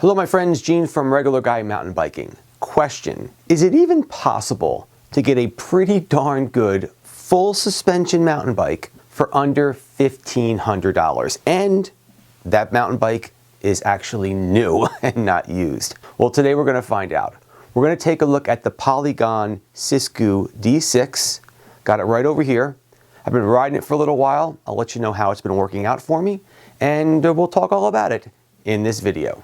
Hello my friends, Gene from Regular Guy Mountain Biking. Question, is it even possible to get a pretty darn good full suspension mountain bike for under $1,500? And that mountain bike is actually new and not used. Well, today we're going to find out. We're going to take a look at the Polygon Siskiu D6. Got it right over here. I've been riding it for a little while. I'll let you know how it's been working out for me, and we'll talk all about it in this video.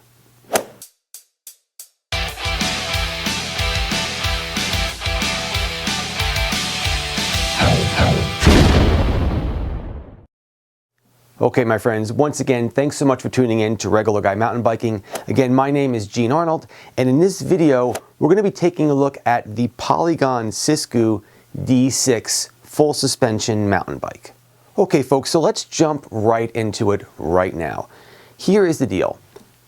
Okay, my friends, once again, thanks so much for tuning in to Regular Guy Mountain Biking. Again, my name is Gene Arnold, and in this video, we're going to be taking a look at the Polygon Siskiu D6 full suspension mountain bike. Okay, folks, so let's jump right into it right now. Here is the deal.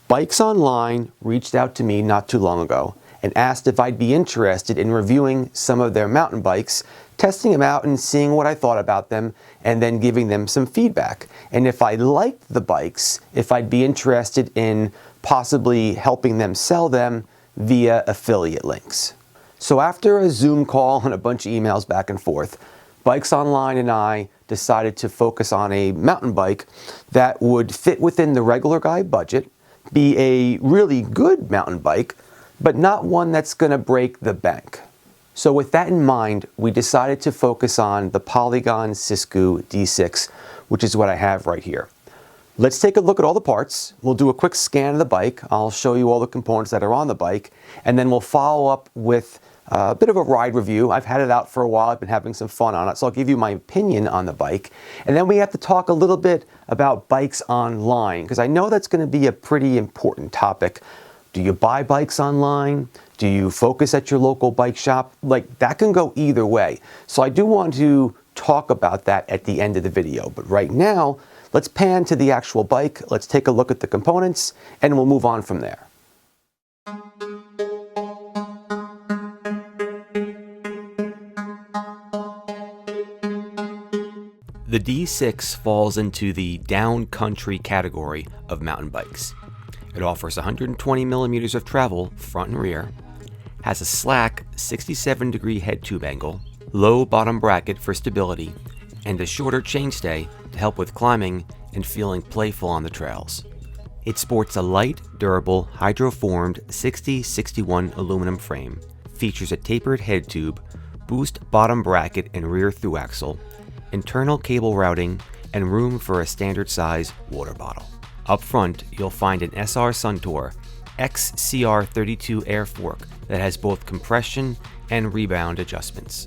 Bikes Online reached out to me not too long ago and asked if I'd be interested in reviewing some of their mountain bikes, testing them out and seeing what I thought about them, and then giving them some feedback. And if I liked the bikes, if I'd be interested in possibly helping them sell them via affiliate links. So after a Zoom call and a bunch of emails back and forth, Bikes Online and I decided to focus on a mountain bike that would fit within the Regular Guy budget, be a really good mountain bike, but not one that's going to break the bank. So with that in mind, we decided to focus on the Polygon Siskiu D6, which is what I have right here. Let's take a look at all the parts. We'll do a quick scan of the bike. I'll show you all the components that are on the bike, and then we'll follow up with a bit of a ride review. I've had it out for a while. I've been having some fun on it, so I'll give you my opinion on the bike. And then we have to talk a little bit about Bikes Online, because I know that's going to be a pretty important topic. Do you buy bikes online? Do you focus at your local bike shop? Like, that can go either way. So I do want to talk about that at the end of the video. But right now, let's pan to the actual bike. Let's take a look at the components, and we'll move on from there. The D6 falls into the down country category of mountain bikes. It offers 120 millimeters of travel front and rear, has a slack 67-degree head tube angle, low bottom bracket for stability, and a shorter chainstay to help with climbing and feeling playful on the trails. It sports a light, durable, hydroformed 60/61 aluminum frame, features a tapered head tube, boost bottom bracket and rear through axle, internal cable routing, and room for a standard size water bottle. Up front, you'll find an SR Suntour XCR32 air fork that has both compression and rebound adjustments.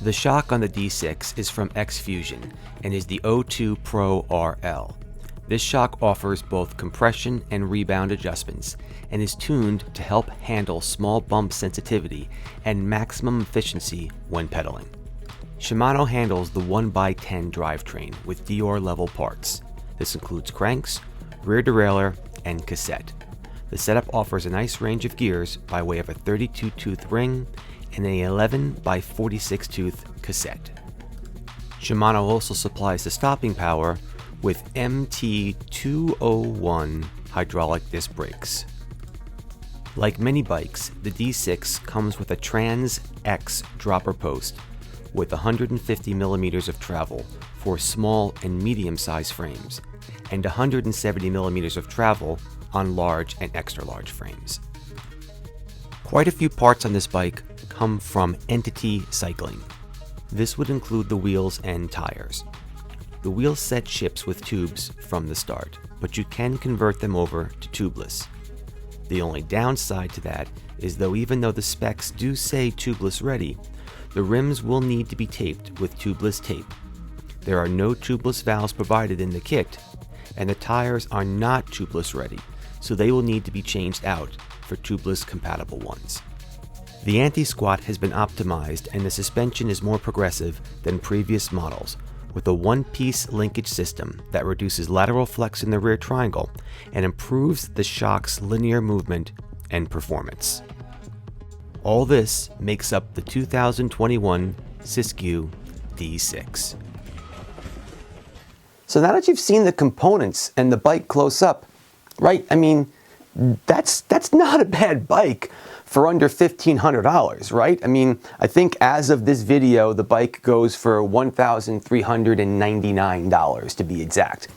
The shock on the D6 is from X-Fusion and is the O2 Pro RL. This shock offers both compression and rebound adjustments and is tuned to help handle small bump sensitivity and maximum efficiency when pedaling. Shimano handles the 1x10 drivetrain with Dior level parts. This includes cranks, rear derailleur, and cassette. The setup offers a nice range of gears by way of a 32-tooth ring and an 11x46-tooth cassette. Shimano also supplies the stopping power with MT201 hydraulic disc brakes. Like many bikes, the D6 comes with a Trans X dropper post with 150 millimeters of travel for small and medium-sized frames, and 170 millimeters of travel on large and extra large frames. Quite a few parts on this bike come from Entity Cycling. This would include the wheels and tires. The wheel set ships with tubes from the start, but you can convert them over to tubeless. The only downside to that is even though the specs do say tubeless ready, the rims will need to be taped with tubeless tape. There are no tubeless valves provided in the kit, and the tires are not tubeless ready, so they will need to be changed out for tubeless compatible ones. The anti-squat has been optimized, and the suspension is more progressive than previous models, with a one-piece linkage system that reduces lateral flex in the rear triangle and improves the shock's linear movement and performance. All this makes up the 2021 Siskiu D6. So now that you've seen the components and the bike close up, right? I mean, that's not a bad bike for under $1,500, right? I mean, I think as of this video, the bike goes for $1,399 to be exact.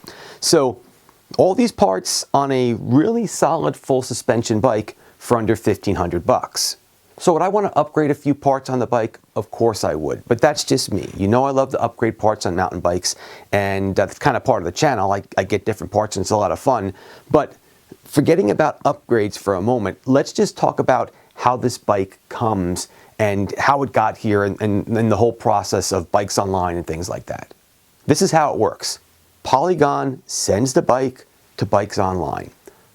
So all these parts on a really solid full suspension bike for under 1,500 bucks. So would I want to upgrade a few parts on the bike? Of course I would, but that's just me. You know I love to upgrade parts on mountain bikes, and that's kind of part of the channel. I get different parts and it's a lot of fun. But forgetting about upgrades for a moment, let's just talk about how this bike comes and how it got here and the whole process of Bikes Online and things like that. This is how it works. Polygon sends the bike to Bikes Online.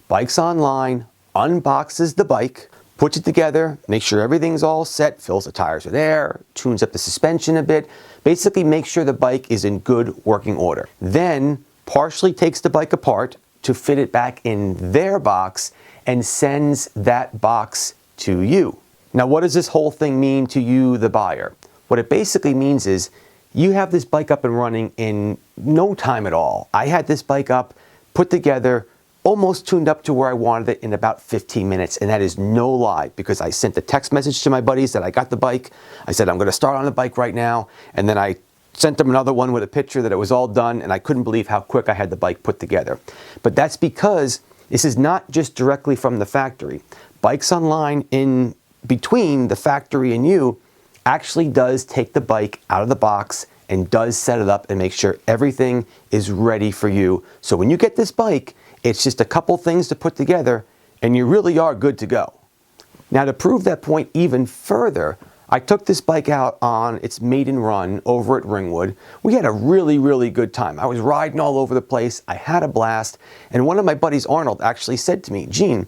Bikes Online unboxes the bike, puts it together, makes sure everything's all set, fills the tires with air, tunes up the suspension a bit, basically makes sure the bike is in good working order. Then partially takes the bike apart to fit it back in their box and sends that box to you. Now, what does this whole thing mean to you, the buyer? What it basically means is you have this bike up and running in no time at all. I had this bike up, put together, almost tuned up to where I wanted it in about 15 minutes, and that is no lie, because I sent a text message to my buddies that I got the bike. I said, I'm going to start on the bike right now, and then I sent them another one with a picture that it was all done, and I couldn't believe how quick I had the bike put together. But that's because this is not just directly from the factory. Bikes Online, in between the factory and you, actually does take the bike out of the box and does set it up and make sure everything is ready for you. So when you get this bike, it's just a couple things to put together and you really are good to go. Now, to prove that point even further, I took this bike out on its maiden run over at Ringwood. We had a really, really good time. I was riding all over the place. I had a blast. And one of my buddies, Arnold, actually said to me, Gene,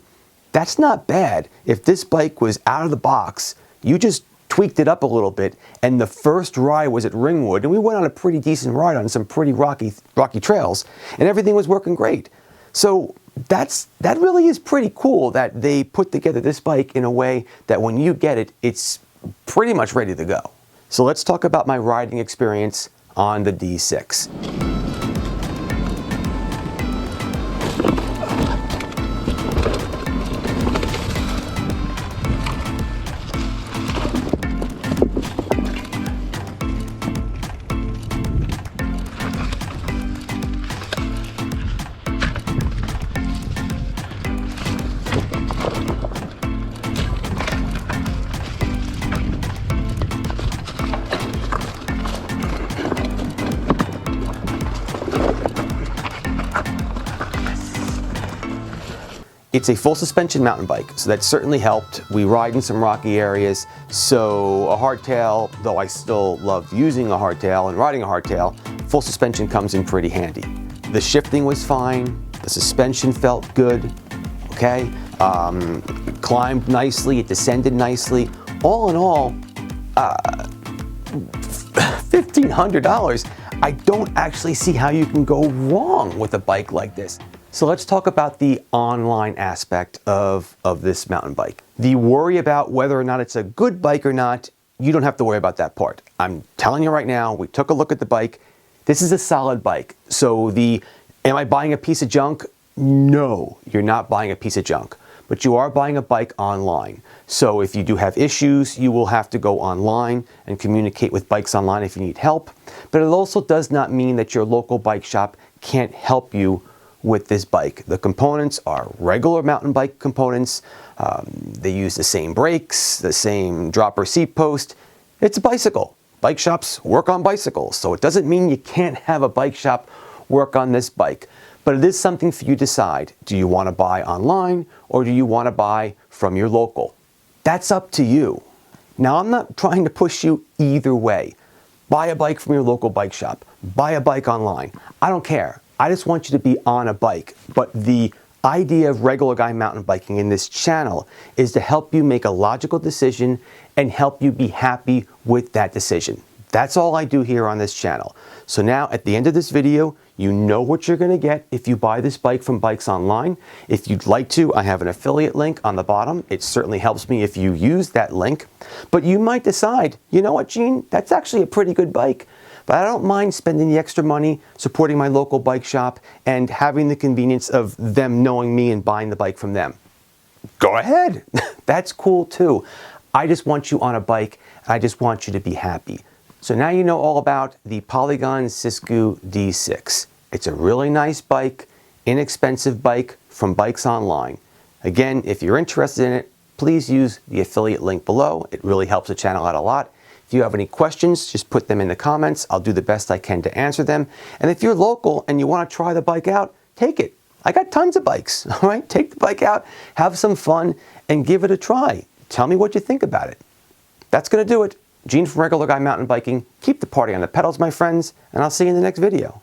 that's not bad. If this bike was out of the box, you just tweaked it up a little bit, and the first ride was at Ringwood, and we went on a pretty decent ride on some pretty rocky trails, and everything was working great. So that really is pretty cool that they put together this bike in a way that when you get it, it's pretty much ready to go. So let's talk about my riding experience on the D6. It's a full suspension mountain bike, so that certainly helped. We ride in some rocky areas, so a hardtail, though I still love using a hardtail and riding a hardtail, full suspension comes in pretty handy. The shifting was fine, the suspension felt good, okay? Climbed nicely, it descended nicely. All in all, $1,500. I don't actually see how you can go wrong with a bike like this. So let's talk about the online aspect of this mountain bike. The worry about whether or not it's a good bike or not, you don't have to worry about that part. I'm telling you right now, we took a look at the bike. This is a solid bike. So am I buying a piece of junk? No, you're not buying a piece of junk, but you are buying a bike online. So if you do have issues, you will have to go online and communicate with Bikes Online if you need help. But it also does not mean that your local bike shop can't help you with this bike. The components are regular mountain bike components. They use the same brakes, the same dropper seat post. It's a bicycle. Bike shops work on bicycles, so it doesn't mean you can't have a bike shop work on this bike. But it is something for you to decide. Do you want to buy online or do you want to buy from your local? That's up to you. Now, I'm not trying to push you either way. Buy a bike from your local bike shop. Buy a bike online. I don't care. I just want you to be on a bike. But the idea of Regular Guy Mountain Biking in this channel is to help you make a logical decision and help you be happy with that decision. That's all I do here on this channel. So now at the end of this video, you know what you're going to get if you buy this bike from Bikes Online. If you'd like to, I have an affiliate link on the bottom. It certainly helps me if you use that link. But you might decide, you know what, Gene, that's actually a pretty good bike, but I don't mind spending the extra money, supporting my local bike shop, and having the convenience of them knowing me and buying the bike from them. Go ahead. That's cool too. I just want you on a bike, and I just want you to be happy. So now you know all about the Polygon Siskiu D6. It's a really nice bike, inexpensive bike from Bikes Online. Again, if you're interested in it, please use the affiliate link below. It really helps the channel out a lot. If you have any questions, just put them in the comments. I'll do the best I can to answer them. And if you're local and you want to try the bike out, take it. I got tons of bikes, all right? Take the bike out, have some fun, and give it a try. Tell me what you think about it. That's going to do it. Gene from Regular Guy Mountain Biking. Keep the party on the pedals, my friends, and I'll see you in the next video.